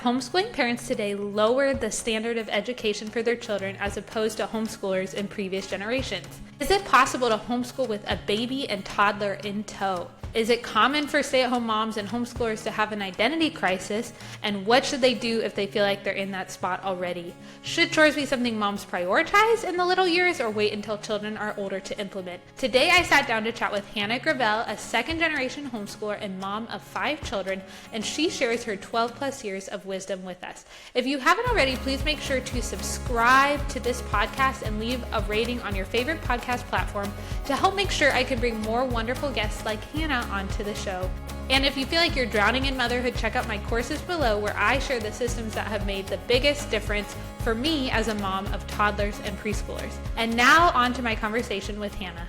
homeschooling parents today lower the standard of education for their children as opposed to homeschoolers in previous generations? Is it possible to homeschool with a baby and toddler in tow? Is it common for stay-at-home moms and homeschoolers to have an identity crisis? And what should they do if they feel like they're in that spot already? Should chores be something moms prioritize in the little years or wait until children are older to implement? Today I sat down to chat with Hannah Gravelle, a second-generation homeschooler and mom of 5 children, and she shares her 12 plus years of wisdom with us. If you haven't already, please make sure to subscribe to this podcast and leave a rating on your favorite podcast platform to help make sure I can bring more wonderful guests like Hannah onto the show. And if you feel like you're drowning in motherhood, check out my courses below where I share the systems that have made the biggest difference for me as a mom of toddlers and preschoolers. And now on to my conversation with Hannah.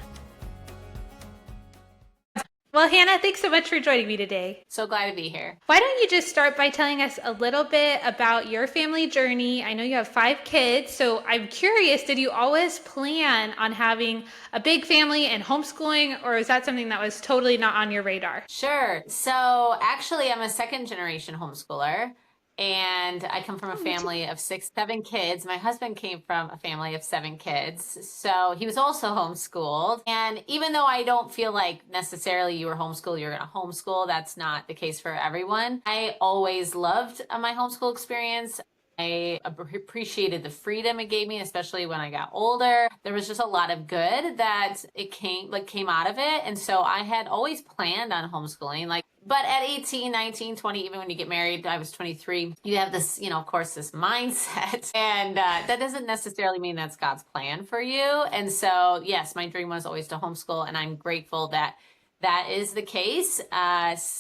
Well, Hannah, thanks so much for joining me today. So glad to be here. Why don't you just start by telling us a little bit about your family journey? I know you have 5 kids, so I'm curious, did you always plan on having a big family and homeschooling, or is that something that was totally not on your radar? Sure. So actually, I'm a second generation homeschooler. And I come from a family of 6, 7 kids. My husband came from a family of 7 kids. So he was also homeschooled. And even though I don't feel like necessarily you were homeschooled, you're going to homeschool, that's not the case for everyone. I always loved my homeschool experience. I appreciated the freedom it gave me, especially when I got older. There was just a lot of good that it came out of it. And so I had always planned on homeschooling. But at 18, 19, 20, even when you get married, I was 23, you have this, of course, this mindset. And that doesn't necessarily mean that's God's plan for you. And so, yes, my dream was always to homeschool. And I'm grateful that that is the case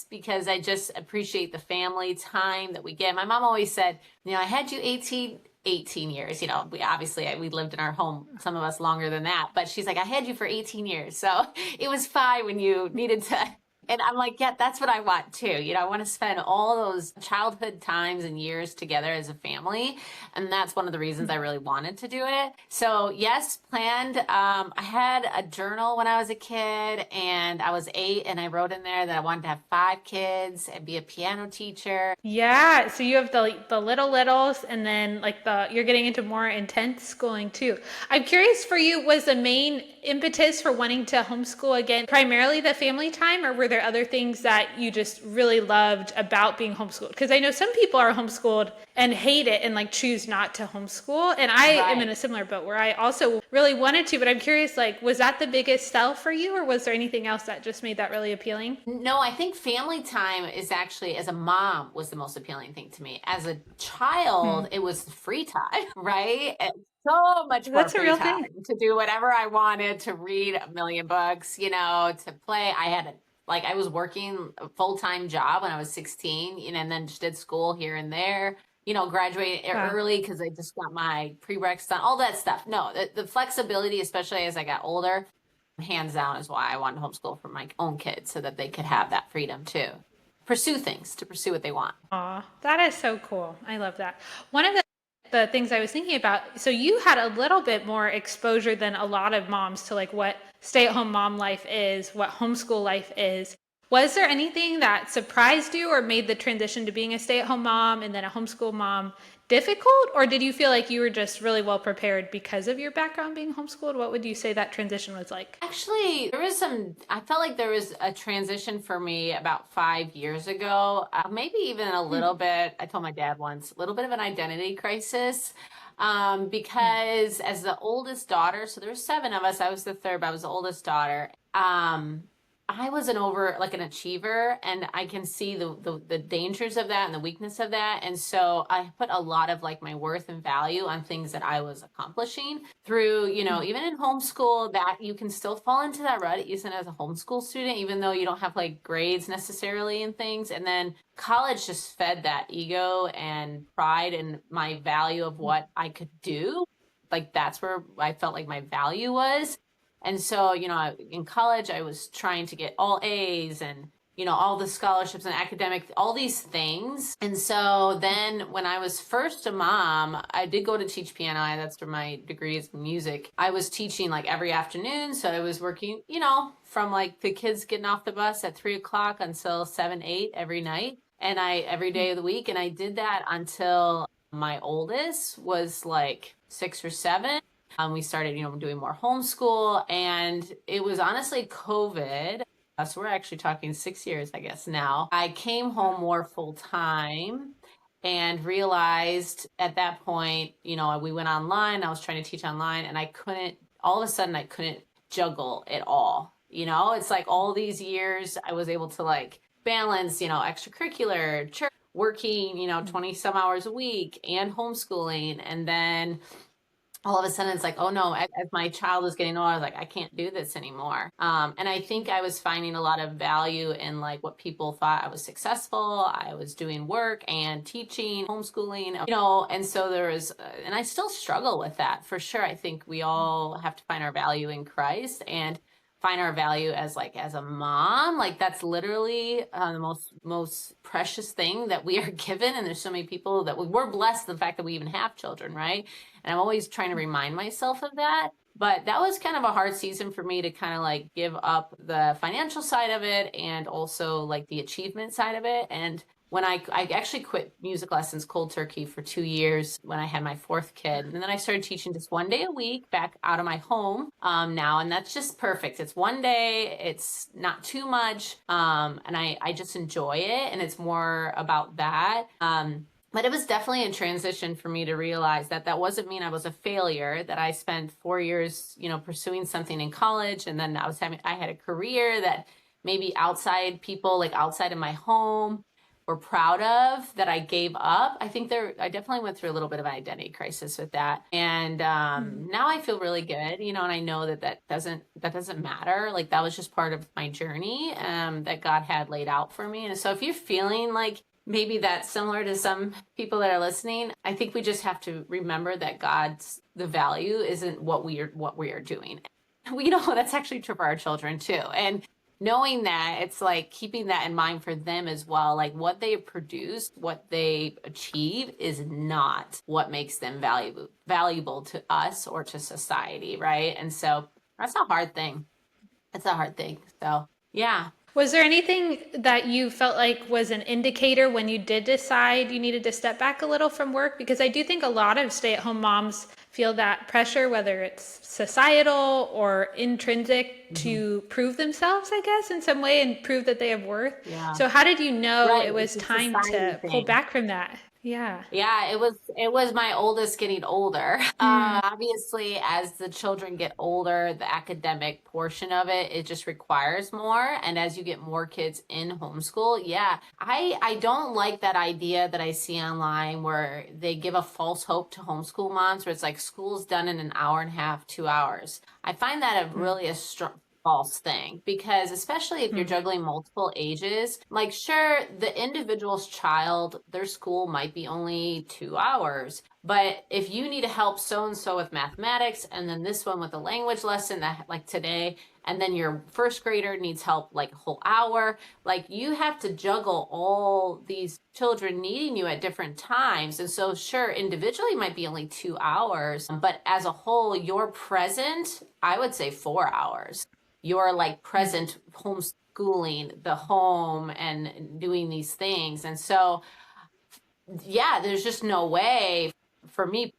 because I just appreciate the family time that we get. My mom always said, I had you 18 years. We lived in our home, some of us longer than that. But she's like, I had you for 18 years. So it was fine when you needed to. And I'm like, yeah, that's what I want too. I want to spend all those childhood times and years together as a family. And that's one of the reasons I really wanted to do it. So yes, planned. I had a journal when I was a kid and I was 8 and I wrote in there that I wanted to have 5 kids and be a piano teacher. Yeah. So you have the littles and then you're getting into more intense schooling too. I'm curious for you, was the main impetus for wanting to homeschool again primarily the family time, or were there other things that you just really loved about being homeschooled? Because I know some people are homeschooled and hate it and choose not to homeschool. And I am in a similar boat where I also really wanted to, but I'm curious, was that the biggest sell for you, or was there anything else that just made that really appealing? No, I think family time is actually, as a mom, was the most appealing thing to me. As a child, it was free time, right? So much more free time to do whatever I wanted, to read a million books, to play. I was working a full-time job when I was 16, and then just did school here and there, graduated early because I just got my prereqs done, all that stuff. No, the flexibility, especially as I got older, hands down is why I wanted to homeschool for my own kids so that they could have that freedom too. To pursue what they want. Aw, that is so cool. I love that. One of the things I was thinking about, so you had a little bit more exposure than a lot of moms to what stay-at-home mom life is, what homeschool life is. Was there anything that surprised you or made the transition to being a stay-at-home mom and then a homeschool mom difficult? Or did you feel like you were just really well prepared because of your background being homeschooled? What would you say that transition was like? Actually, I felt like there was a transition for me about 5 years ago, maybe even a little bit, I told my dad once, a little bit of an identity crisis. Because as the oldest daughter, so there were 7 of us, I was the third, but I was the oldest daughter. I was an achiever, and I can see the dangers of that and the weakness of that. And so I put a lot of my worth and value on things that I was accomplishing through, even in homeschool, that you can still fall into that rut, even as a homeschool student, even though you don't have grades necessarily and things. And then college just fed that ego and pride and my value of what I could do. That's where I felt like my value was. And so, in college, I was trying to get all A's and, all the scholarships and academic, all these things. And so then when I was first a mom, I did go to teach piano. That's where my degree is in music. I was teaching every afternoon. So I was working, from the kids getting off the bus at 3:00 until 7, 8 every night. and I every day of the week. And I did that until my oldest was like 6 or 7. We started, doing more homeschool, and it was honestly COVID. So we're actually talking 6 years, I guess now. I came home more full time and realized at that point, we went online. I was trying to teach online, and all of a sudden, I couldn't juggle it all. It's like all these years I was able to like balance, extracurricular, church, working, 20 some hours a week and homeschooling. And then all of a sudden it's like, oh no, as my child was getting older, I was like, I can't do this anymore. And I think I was finding a lot of value in like what people thought I was successful. I was doing work and teaching, homeschooling, and so there was, and I still struggle with that for sure. I think we all have to find our value in Christ and find our value as a mom. Like that's literally the most precious thing that we are given. And there's so many people that we're blessed the fact that we even have children, right? And I'm always trying to remind myself of that. But that was kind of a hard season for me to kind of like give up the financial side of it and also like the achievement side of it. And when I actually quit music lessons cold turkey for 2 years when I had my fourth kid. And then I started teaching just one day a week back out of my home now. And that's just perfect. It's one day, it's not too much. And I just enjoy it. And it's more about that. But it was definitely a transition for me to realize that wasn't mean I was a failure, that I spent 4 years, pursuing something in college. And then I had a career that maybe outside people, like outside of my home, were proud of, that I gave up. I think I definitely went through a little bit of an identity crisis with that. And now I feel really good, and I know that doesn't matter. Like that was just part of my journey that God had laid out for me. And so if you're feeling like maybe that's similar to some people that are listening, I think we just have to remember that the value isn't what we are doing. We know that's actually true for our children too. And knowing that, it's like keeping that in mind for them as well. Like what they produce, what they achieve is not what makes them valuable to us or to society, right? And so that's a hard thing. It's a hard thing. So yeah. Was there anything that you felt like was an indicator when you did decide you needed to step back a little from work? Because I do think a lot of stay-at-home moms feel that pressure, whether it's societal or intrinsic, to prove themselves, I guess, in some way, and prove that they have worth. Yeah. So how did you know Right. it was It's a time society to pull thing. back from that? Yeah. Yeah, it was my oldest getting older. Obviously, as the children get older, the academic portion of it just requires more. And as you get more kids in homeschool, yeah, I don't like that idea that I see online where they give a false hope to homeschool moms, where it's like school's done in an hour and a half, 2 hours. I find that a false thing, because especially if you're juggling multiple ages, like sure, the individual's child, their school might be only 2 hours, but if you need to help so and so with mathematics, and then this one with a language lesson that like today, and then your first grader needs help like a whole hour, like you have to juggle all these children needing you at different times. And so sure, individually might be only 2 hours, but as a whole, you're present, I would say 4 hours. You're like present homeschooling the home and doing these things. And so, yeah, there's just no way for me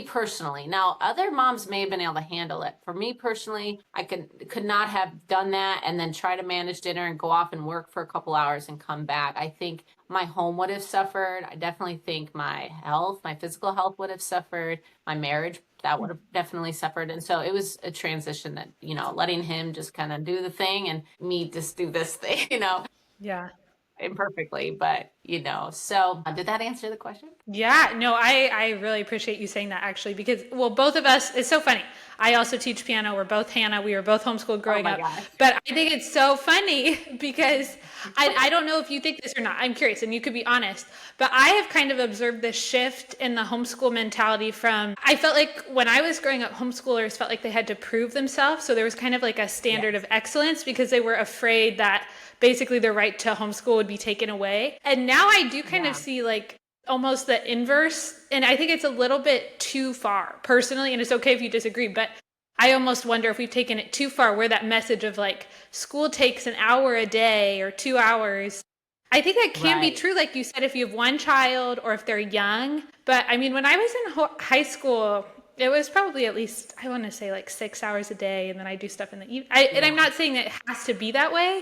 personally. Now, other moms may have been able to handle it. For me personally, I could not have done that and then try to manage dinner and go off and work for a couple hours and come back. I think my home would have suffered. I definitely think my physical health would have suffered. My marriage, that would have definitely suffered. And so it was a transition that, letting him just kind of do the thing and me just do this thing, Yeah. imperfectly, but so did that answer the question? Yeah, no, I really appreciate you saying that, actually, because, well, both of us, it's so funny. I also teach piano. We're both Hannah. We were both homeschooled growing up. Gosh. But I think it's so funny because I don't know if you think this or not. I'm curious, and you could be honest. But I have kind of observed this shift in the homeschool mentality I felt like when I was growing up, homeschoolers felt like they had to prove themselves. So there was kind of like a standard of excellence because they were afraid that basically their right to homeschool would be taken away. And now I do kind of see like almost the inverse. And I think it's a little bit too far personally. And it's okay if you disagree, but I almost wonder if we've taken it too far, where that message of like school takes an hour a day or 2 hours I think that can be Right. true, like you said, if you have one child or if they're young. But I mean, when I was in high school, it was probably at least, I want to say like 6 hours a day. And then I do stuff in the evening. And I'm Yeah. not saying that it has to be that way,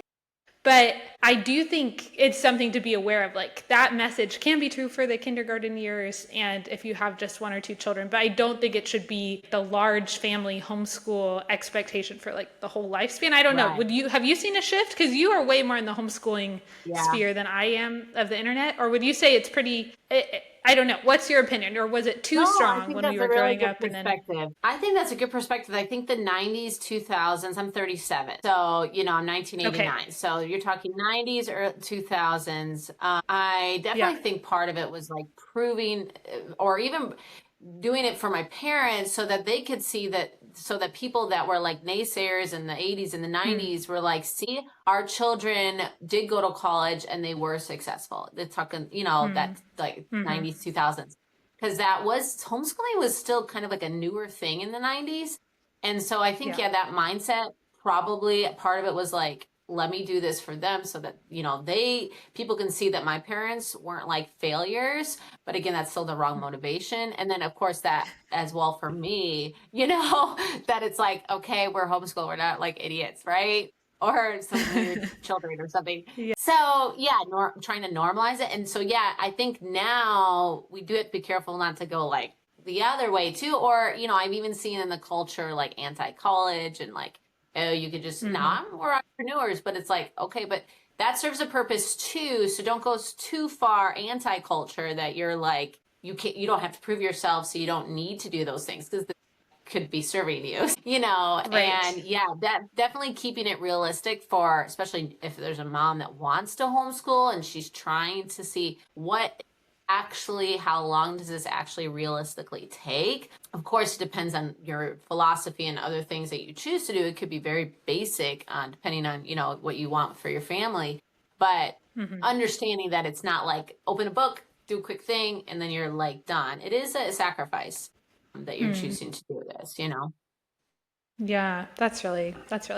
but I do think it's something to be aware of. Like that message can be true for the kindergarten years and if you have just one or two children, but I don't think it should be the large family homeschool expectation for like the whole lifespan. I don't know. Right. Have you seen a shift? Because you are way more in the homeschooling Yeah. sphere than I am of the internet. Or would you say it's pretty, I don't know. What's your opinion? Or was it too No, I strong think when we that's a were really growing good up and then, perspective. I think that's a good perspective. I think the 90s, 2000s, I'm 37. So, I'm okay. 1989. So you're talking 90s or 2000s. I Yeah. definitely think part of it was like proving or even doing it for my parents so that they could see that so that people that were like naysayers in the 80s and the Mm, 90s were like, see, our children did go to college and they were successful. They're talking, mm, that like mm-hmm. 90s, 2000s. Because that was homeschooling was still kind of like a newer thing in the 90s. And so I think, Yeah. yeah, that mindset probably part of it was like, let me do this for them so that, people can see that my parents weren't like failures. But again, that's still the wrong motivation. And then, of course, that as well for me, that it's like, okay, we're homeschooled. We're not like idiots, right? Or some weird children or something. Yeah. So yeah, trying to normalize it. And so yeah, I think now we do have to be careful not to go like the other way too. Or, I've even seen in the culture like anti-college and like, oh, you could just Mm-hmm. we're entrepreneurs, but it's like, okay, but that serves a purpose too. So don't go too far anti-culture that you're like, you don't have to prove yourself, so you don't need to do those things because could be serving you, Right. and yeah, that definitely keeping it realistic for, especially if there's a mom that wants to homeschool and she's trying to see how long does this actually realistically take? Of course, it depends on your philosophy and other things that you choose to do. It could be very basic, depending on, what you want for your family, but Mm-hmm. understanding that it's not like open a book, do a quick thing, and then you're like done. It is a sacrifice that you're Mm. choosing to do this. Yeah, that's really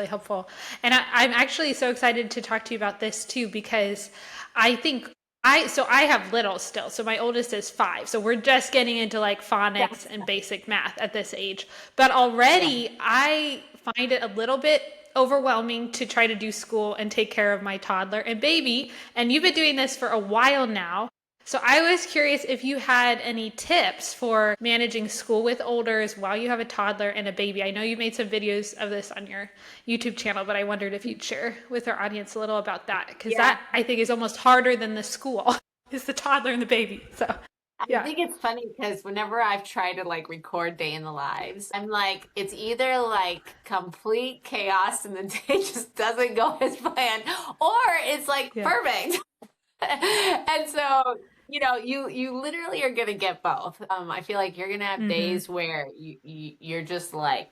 helpful. And I'm actually so excited to talk to you about this too because I think I have little still. So my oldest is 5. So we're just getting into like phonics Yes. and basic math at this age. But Yeah. already I find it a little bit overwhelming to try to do school and take care of my toddler and baby. And you've been doing this for a while now. So I was curious if you had any tips for managing school with olders while you have a toddler and a baby. I know you made some videos of this on your YouTube channel, but I wondered if you'd share with our audience a little about that because Yeah. that I think is almost harder than the school is the toddler and the baby. So, I yeah. think it's funny because whenever I've tried to like record day in the lives, I'm like, it's either like complete chaos and the day just doesn't go as planned, or it's like Yeah. perfect. And so, you literally are gonna get both. I feel like you're gonna have Mhm. days where you're just like,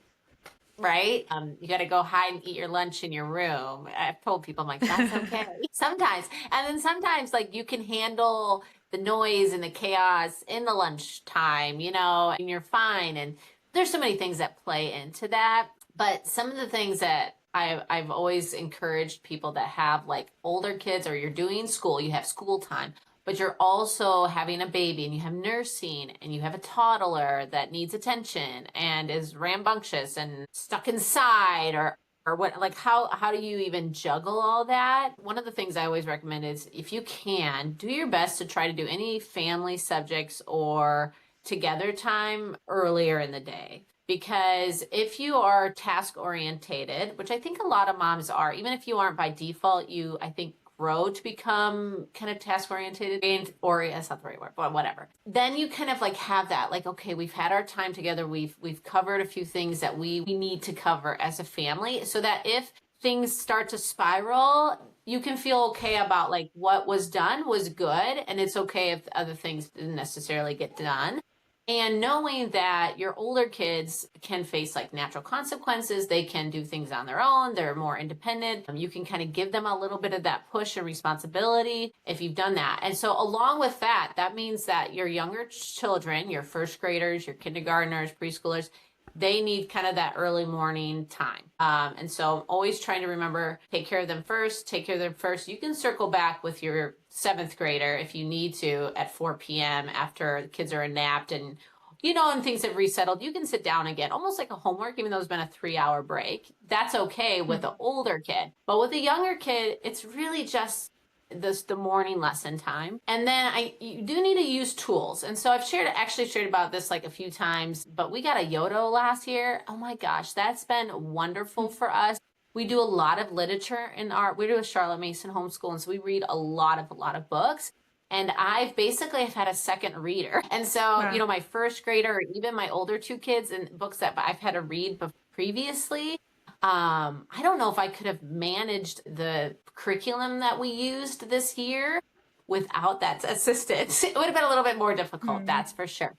right? You got to go hide and eat your lunch in your room. I've told people, I'm like, that's okay. Sometimes. And then sometimes, like, you can handle the noise and the chaos in the lunchtime, and you're fine. And there's so many things that play into that. But some of the things that I've always encouraged people that have like older kids or you're doing school, you have school time, but you're also having a baby and you have nursing and you have a toddler that needs attention and is rambunctious and stuck inside or what, like how do you even juggle all that? One of the things I always recommend is if you can do your best to try to do any family subjects or together time earlier in the day, because if you are task orientated, which I think a lot of moms are, even if you aren't by default, you I think grow to become kind of task oriented, or that's not the right word, but whatever. Then you kind of like have that, like, okay, we've had our time together, we've covered a few things that we need to cover as a family, so that if things start to spiral, you can feel okay about like what was done was good, and it's okay if other things didn't necessarily get done. And knowing that your older kids can face like natural consequences, they can do things on their own, they're more independent. You can kind of give them a little bit of that push and responsibility if you've done that. And so, along with that, that means that your younger children, your first graders, your kindergartners, preschoolers, they need kind of that early morning time. And so I'm always trying to remember, take care of them first, take care of them first. You can circle back with your seventh grader if you need to at 4 p.m. after the kids are napped and and things have resettled. You can sit down again, almost like a homework, even though it's been a 3-hour break. That's okay with the older kid. But with a younger kid, it's really just the morning lesson time. And then you do need to use tools. And so I've actually shared about this like a few times, but we got a Yodo last year. Oh my gosh, that's been wonderful for us. We do a lot of literature we do a Charlotte Mason homeschool. And so we read a lot of books. And I've had a second reader. And so, Wow. my first grader, or even my older two kids, and books that I've had to read previously, I don't know if I could have managed the curriculum that we used this year without that assistance. It would have been a little bit more difficult, that's for sure.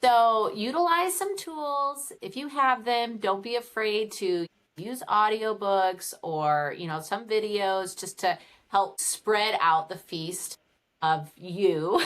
So utilize some tools. If you have them, don't be afraid to use audiobooks or, some videos just to help spread out the feast of you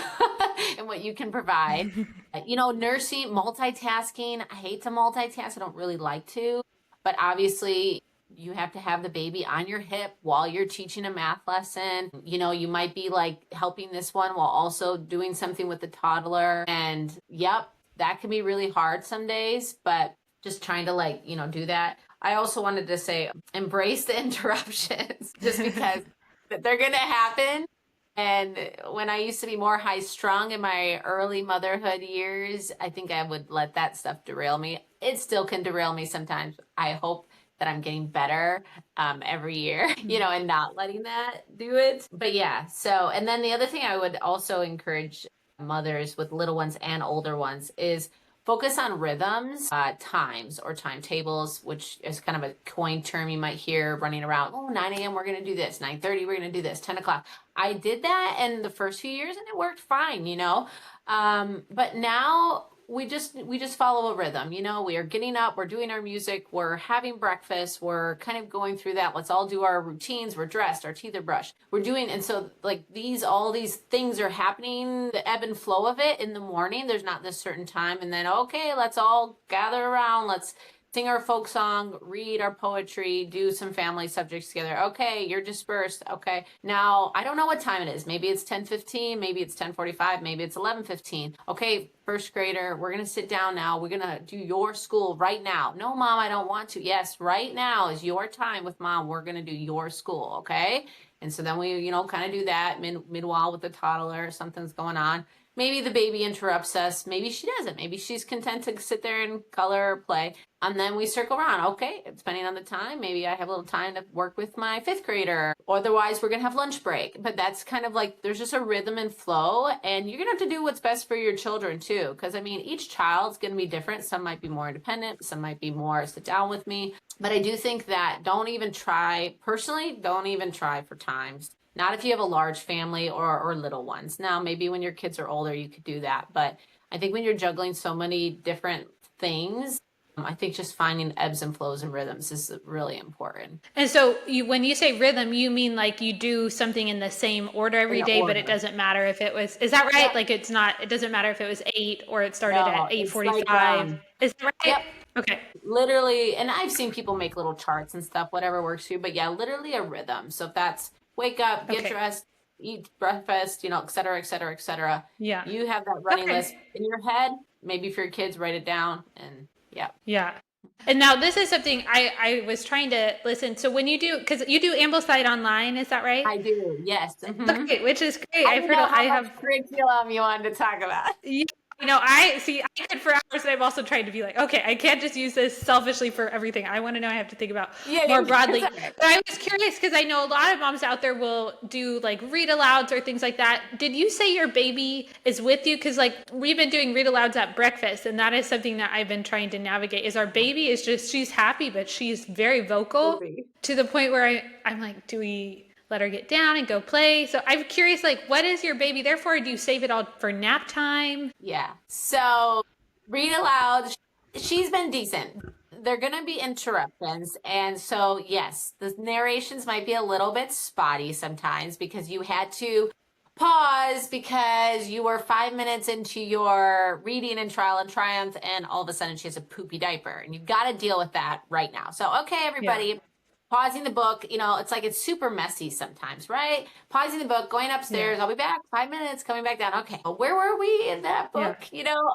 and what you can provide. Nursing, multitasking. I hate to multitask. I don't really like to, but obviously you have to have the baby on your hip while you're teaching a math lesson. You might be like helping this one while also doing something with the toddler. And yep, that can be really hard some days, but just trying to do that. I also wanted to say, embrace the interruptions just because they're going to happen. And when I used to be more high strung in my early motherhood years, I think I would let that stuff derail me. It still can derail me sometimes. I hope that I'm getting better every year, and not letting that do it. But yeah, and then the other thing I would also encourage mothers with little ones and older ones is focus on rhythms, times or timetables, which is kind of a coined term you might hear running around. 9 a.m. we're going to do this, 9:30 we're going to do this, 10 o'clock. I did that in the first few years and it worked fine, but now we just follow a rhythm. We are getting up, we're doing our music, we're having breakfast, we're kind of going through that. Let's all do our routines. We're dressed, our teeth are brushed. We're doing, and so all these things are happening, the ebb and flow of it in the morning. There's not this certain time. And then, okay, let's all gather around. Let's sing our folk song, read our poetry, do some family subjects together. Okay, you're dispersed. Okay, now I don't know what time it is. Maybe it's 10:15, maybe it's 10:45, maybe it's 11:15. Okay, first grader, we're going to sit down now. We're going to do your school right now. No, Mom, I don't want to. Yes, right now is your time with Mom. We're going to do your school, okay? And so then we, kind of do that meanwhile with the toddler, something's going on. Maybe the baby interrupts us. Maybe she doesn't. Maybe she's content to sit there and color or play. And then we circle around. Okay, depending on the time, maybe I have a little time to work with my fifth grader. Otherwise, we're going to have lunch break. But that's kind of there's just a rhythm and flow. And you're going to have to do what's best for your children too. Because each child's going to be different. Some might be more independent. Some might be more sit down with me. But I do think that don't even try for times. Not if you have a large family or little ones. Now, maybe when your kids are older, you could do that. But I think when you're juggling so many different things, I think just finding ebbs and flows and rhythms is really important. And so when you say rhythm, you mean you do something in the same order every day, but it doesn't matter if it was, is that right? Yeah. It doesn't matter if it was 8 or it started at 8:45. Is that right? Yep. Okay. Literally, and I've seen people make little charts and stuff, whatever works for you. But yeah, literally a rhythm. So if that's wake up, get dressed, eat breakfast, et cetera, et cetera, et cetera. Yeah. You have that running list in your head. Maybe for your kids, write it down and yeah. Yeah. And now this is something I was trying to listen. So when you do, because you do Ambleside online, is that right? I do, yes. Mm-hmm. Okay, which is great. I have curriculum you wanted to talk about. Yeah. I could for hours, and I'm also trying to be okay, I can't just use this selfishly for everything. I want to know, I have to think about more broadly. But I was curious because I know a lot of moms out there will do read alouds or things like that. Did you say your baby is with you? Because we've been doing read alouds at breakfast, and that is something that I've been trying to navigate. Is our baby is just, she's happy, but she's very vocal to the point where I'm like, do we let her get down and go play? So I'm curious, what is your baby there for? Do you save it all for nap time? Yeah. So read aloud. She's been decent. They're going to be interruptions. And so, yes, the narrations might be a little bit spotty sometimes because you had to pause because you were 5 minutes into your reading and trial and triumph, and all of a sudden she has a poopy diaper, and you've got to deal with that right now. So, okay, Yeah. everybody, pausing the book, it's like it's super messy sometimes, right? Pausing the book, going upstairs, Yeah. I'll be back, 5 minutes, coming back down. Okay, well, where were we in that Yeah. book?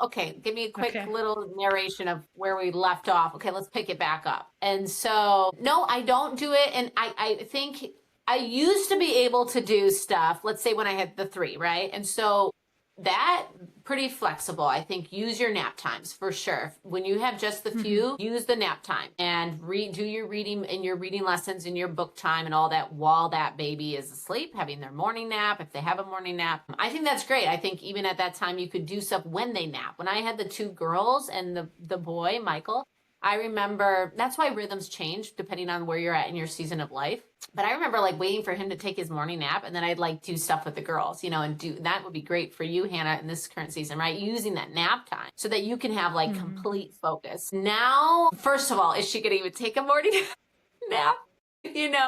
Okay, give me a quick Okay. little narration of where we left off. Okay, let's pick it back up. And so, no, I don't do it. And I think I used to be able to do stuff, let's say when I had the three, right? And so that pretty flexible. I think use your nap times for sure. When you have just the few, use the nap time and do your reading and your reading lessons and your book time and all that while that baby is asleep, having their morning nap if they have a morning nap. I think that's great. I think even at that time you could do stuff when they nap. When I had the two girls and the boy, Michael, I remember that's why rhythms change depending on where you're at in your season of life. But I remember like waiting for him to take his morning nap, and then I'd like do stuff with the girls, and that would be great for you, Hannah, in this current season, right? Using that nap time so that you can have like complete focus. Now, first of all, is she going to even take a morning nap?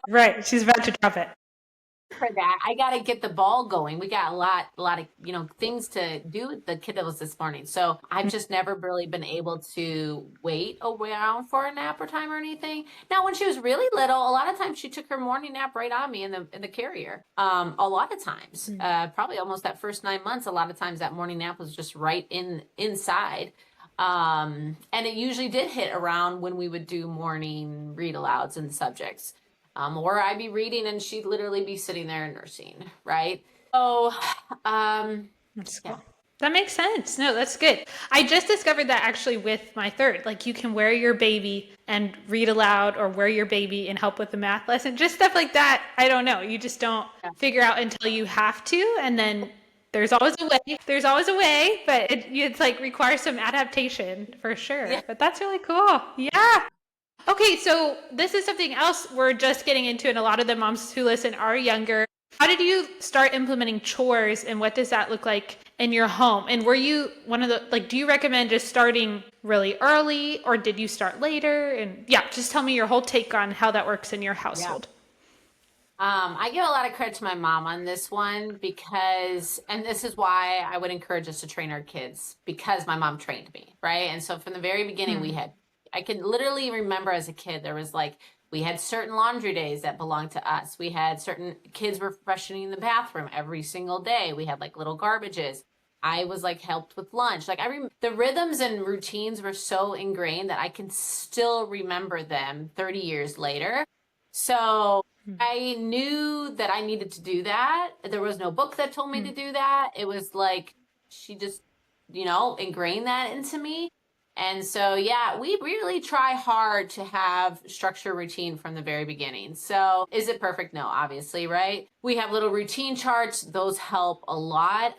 Right. She's about to drop it. For that, I got to get the ball going. We got a lot of things to do with the kiddos this morning. So I've just never really been able to wait around for a nap or time or anything. Now, when she was really little, a lot of times she took her morning nap right on me in the carrier. A lot of times, probably almost that first 9 months, a lot of times that morning nap was just right inside. And it usually did hit around when we would do morning read alouds and subjects. Or I'd be reading and she'd literally be sitting there nursing, right? So, That's cool. That makes sense. No, that's good. I just discovered that actually with my third. Like you can wear your baby and read aloud, or wear your baby and help with the math lesson. Just stuff like that. I don't know. You just don't figure out until you have to. And then there's always a way. There's always a way, but it's like requires some adaptation for sure. Yeah. But that's really cool. Yeah. Okay, so this is something else we're just getting into, and a lot of the moms who listen are younger. How did you start implementing chores, and what does that look like in your home? And were you one of do you recommend just starting really early, or did you start later? And yeah, just tell me your whole take on how that works in your household. I give a lot of credit to my mom on this one and this is why I would encourage us to train our kids, because my mom trained me, right? And so from the very beginning, I can literally remember as a kid, there was we had certain laundry days that belonged to us. We had certain kids were freshening the bathroom every single day. We had little garbages. I was helped with lunch. The rhythms and routines were so ingrained that I can still remember them 30 years later. So I knew that I needed to do that. There was no book that told me to do that. It was she just, ingrained that into me. And so, yeah, we really try hard to have structure routine from the very beginning. So is it perfect? No, obviously, right? We have little routine charts. Those help a lot.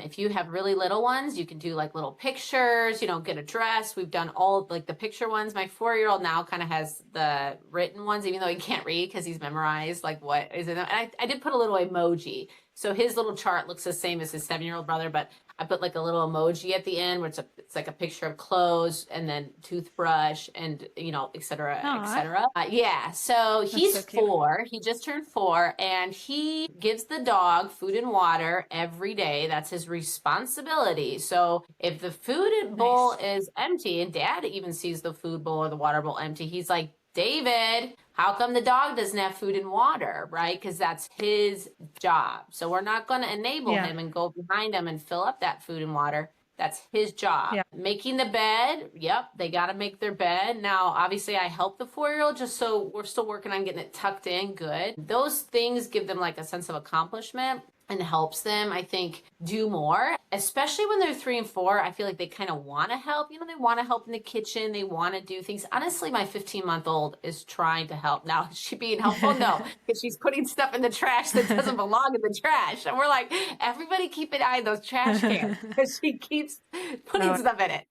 If you have really little ones, you can do little pictures, get a dress. We've done all the picture ones. My 4-year-old now kind of has the written ones, even though he can't read because he's memorized what is it. And I did put a little emoji. So his little chart looks the same as his 7-year-old brother, but I put a little emoji at the end where it's a picture of clothes and then toothbrush and, et cetera, et cetera. Yeah. So he's so cute. 4. He just turned 4, and he gives the dog food and water every day. That's his responsibility. So if the food bowl is empty, and Dad even sees the food bowl or the water bowl empty, he's like, David, how come the dog doesn't have food and water, right? Because that's his job. So we're not going to enable him and go behind him and fill up that food and water. That's his job. Yeah. Making the bed. Yep. They got to make their bed. Now, obviously I help the 4-year-old just so we're still working on getting it tucked in good. Those things give them a sense of accomplishment and helps them, I think, do more, especially when they're 3 and 4. I feel like they kind of want to help. They want to help in the kitchen. They want to do things. Honestly, my 15-month-old is trying to help. Now, is she being helpful? No, because she's putting stuff in the trash that doesn't belong in the trash. And we're like, everybody keep an eye on those trash cans, because she keeps putting stuff in it.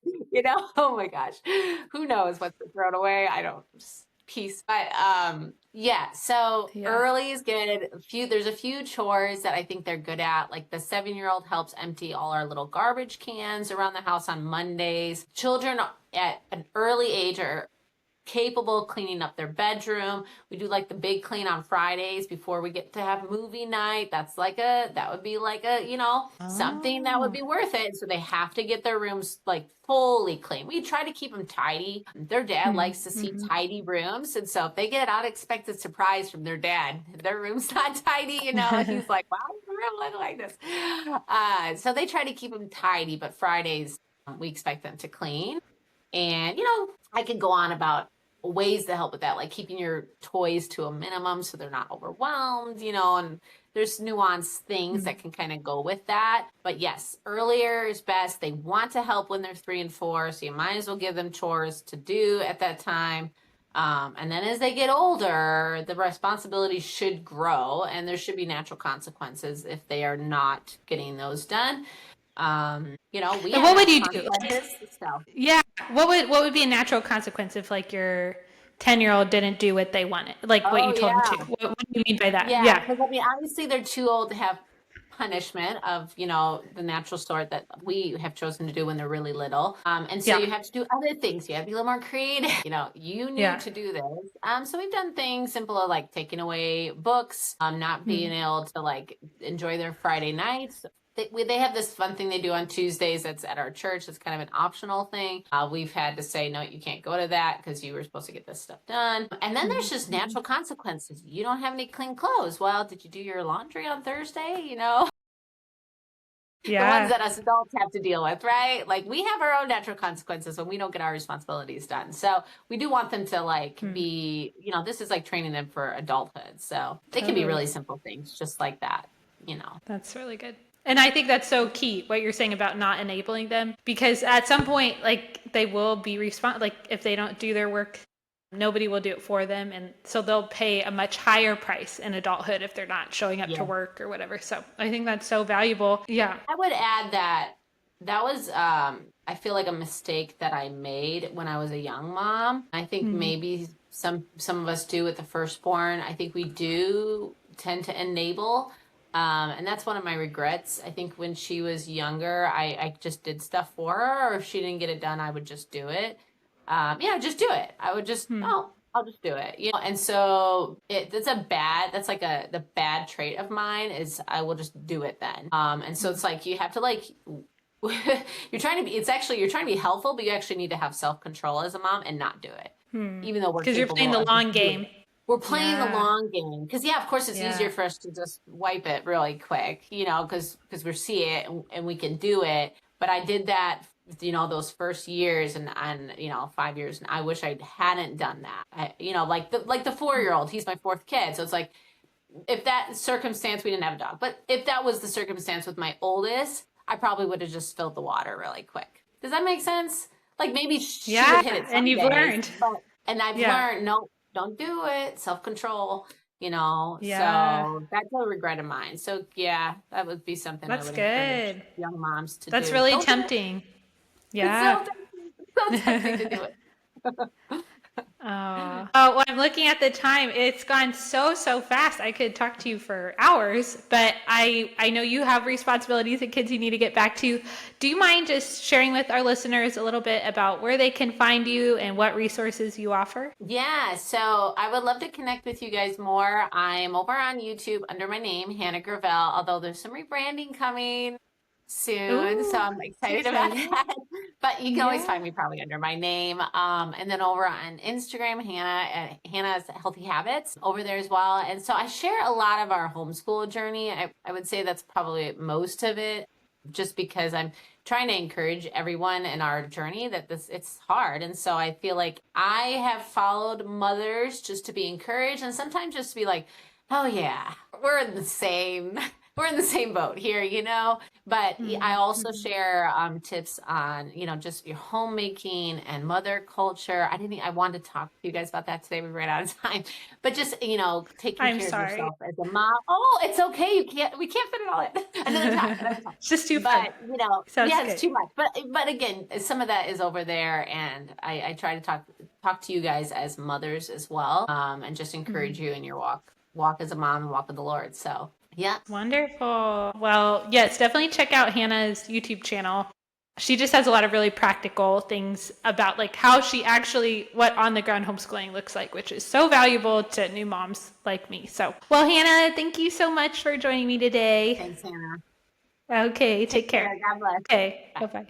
Oh my gosh. Who knows what's thrown away? I don't. Piece. But so early is good. There's a few chores that I think they're good at. The 7-year-old helps empty all our little garbage cans around the house on Mondays. Children at an early age are capable of cleaning up their bedroom. We do like the big clean on Fridays before we get to have movie night. That would be like a, something that would Oh. be worth it. So they have to get their rooms like fully clean. We try to keep them tidy. Their dad likes to see Mm-hmm. tidy rooms. And so if they get an unexpected surprise from their dad, if their room's not tidy, he's like, wow, your room look like this. So they try to keep them tidy, but Fridays, we expect them to clean. And, I could go on about ways to help with that, like keeping your toys to a minimum so they're not overwhelmed, and there's nuanced things that can kind of go with that. But yes, earlier is best. They want to help when they're 3 and 4, so you might as well give them chores to do at that time. And then as they get older, the responsibilities should grow and there should be natural consequences if they are not getting those done. We And what would you do? consequences, so. Yeah. What would be a natural consequence if like your 10-year-old didn't do what they wanted, like what you Oh, told them yeah. to? What do you mean by that? Yeah, Yeah. because obviously they're too old to have punishment of, the natural sort that we have chosen to do when they're really little. And so Yeah. you have to do other things. You have to be a little more creative. You need Yeah. to do this. So we've done things simple like taking away books, not being able to like enjoy their Friday nights. They have this fun thing they do on Tuesdays that's at our church. It's kind of an optional thing. We've had to say, no, you can't go to that because you were supposed to get this stuff done. And then there's just natural consequences. You don't have any clean clothes. Well, did you do your laundry on Thursday? The ones that us adults have to deal with, right? Like we have our own natural consequences when we don't get our responsibilities done. So we do want them to like be, this is like training them for adulthood. So they can be really simple things just like that, That's really good. And I think that's so key, what you're saying about not enabling them, because at some point, like they will be like if they don't do their work, nobody will do it for them. And so they'll pay a much higher price in adulthood if they're not showing up to work or whatever. So I think that's so valuable. Yeah. I would add that was, I feel like a mistake that I made when I was a young mom. I think maybe some of us do with the firstborn. I think we do tend to enable. And that's one of my regrets. I think when she was younger, I just did stuff for her, or if she didn't get it done, I would just do it. Just do it. I would just, I'll just do it. And so that's like the bad trait of mine is I will just do it then. And so it's like, you have to like, you're trying to be helpful, but you actually need to have self-control as a mom and not do it. Even though Because you're playing the long game. We're playing the long game because, of course, it's easier for us to just wipe it really quick, because we see it and we can do it. But I did that, those first years and 5 years, and I wish I hadn't done that. Like the 4-year-old, he's my 4th kid, so it's like if that circumstance, we didn't have a dog, but if that was the circumstance with my oldest, I probably would have just filled the water really quick. Does that make sense? Like maybe she would hit it some and you've days, learned. and I've learned, no. Don't do it. Self-control, Yeah. So that's a regret of mine. So yeah, that would be something That's I would good. encourage young moms to do. That's really Don't tempting. Yeah. Yeah. It's so tempting to do it. Well, I'm looking at the time. It's gone so fast. I could talk to you for hours, but I know you have responsibilities and kids you need to get back to. Do you mind just sharing with our listeners a little bit about where they can find you and what resources you offer? Yeah, so I would love to connect with you guys more. I'm over on YouTube under my name, Hannah Gravelle, although there's some rebranding coming soon. So I'm excited about that. But you can always find me probably under my name. And then over on Instagram, Hannah's Healthy Habits over there as well. And so I share a lot of our homeschool journey. I would say that's probably most of it, just because I'm trying to encourage everyone in our journey that it's hard. And so I feel like I have followed mothers just to be encouraged and sometimes just to be like, oh yeah, we're in the same boat here. But I also share tips on, just your homemaking and mother culture. I wanted to talk to you guys about that today. We ran out of time. But just, taking care of yourself as a mom. Oh, it's okay. We can't fit it all in. Another time. It's just too fun. But, it's too much. But again, some of that is over there. And I try to talk to you guys as mothers as well, and just encourage you in your walk as a mom and walk with the Lord. So, yeah. Wonderful. Well, yes, definitely check out Hannah's YouTube channel. she just has a lot of really practical things about like how she actually, what on the ground homeschooling looks like, which is so valuable to new moms like me. So, well, Hannah, thank you so much for joining me today. Thanks, Hannah. Okay, Take take care. care. God bless. Okay, Bye. bye-bye.